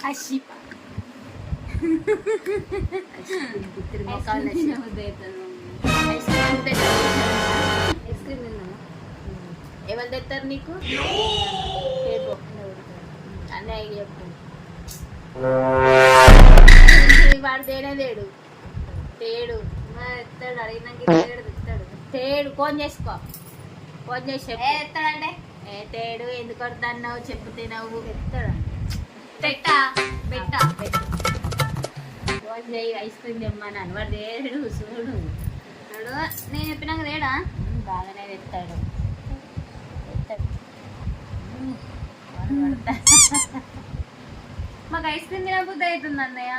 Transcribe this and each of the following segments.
అషిప ఎవరు తెస్తారు నీకు అన్నయ్య చెప్పు వాడు తేడు తేడు ఎత్తాడు అడిగినాక తెస్తాడు తేడు ఫోన్ చేసుకో ఫోన్ చేసి ఎత్తాడంటే ఏ తేడు ఎందుకు కొడుతున్నావు చెప్తే నువ్వు ఎత్తాడు పెట్టా పెట్టా ఫోన్ చేయి ఐస్ క్రీమ్ తెమ్మన్నాను వాడు తేడు చూడు నేను చెప్పినాక తేడా బాగానే తెస్తాడు మాకు ఐస్ క్రీమ్ తినబుద్ధి అవుతుంది అన్నయ్య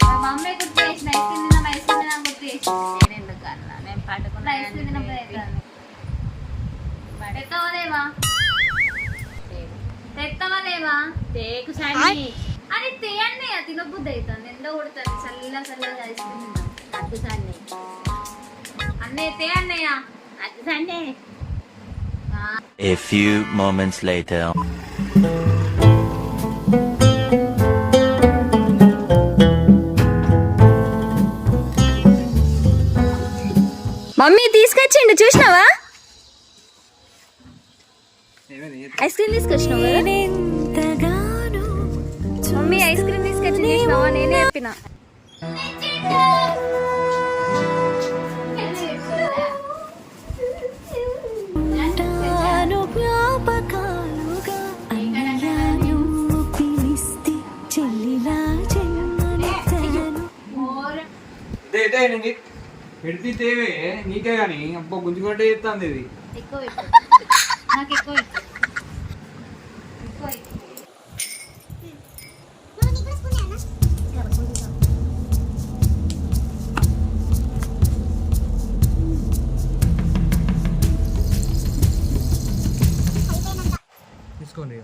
మా మమ్మీ గుర్తు చేసిన ఐస్ క్రీమ్ తిన్నాం ఐస్ క్రీమ్ తిన్నా గుర్తు చేసిన నేను ఎందుకు అన్నా నేను పట్టుకున్నా ఐస్ క్రీమ్ తినబుద్ధి అవుతుంది తెత్తవలేవా తెత్తవలేవా తేకు సాయి అది తే అన్నయ్య తినబుద్ధి అవుతుంది ఎంతో కొడుతుంది చల్లగా ఐస్ క్రీమ్ తిన్నాం అద్దు సాన్ని అన్నయ్య తే అన్నయ్య అద్దు సాన్ని. A few moments later. Mummy తీసుకొచ్చిండు చూసినావా ఐస్ క్రీమ్ తీసుకొచ్చినావు కదా మమ్మీ ఐస్ క్రీమ్ తీసుకొచ్చి చూసినావా నేనే చెప్పిన పెడితే తేవే నీకే కానీ అబ్బో గుంజుకుంటే చెప్తాంది ఇది తీసుకోండి.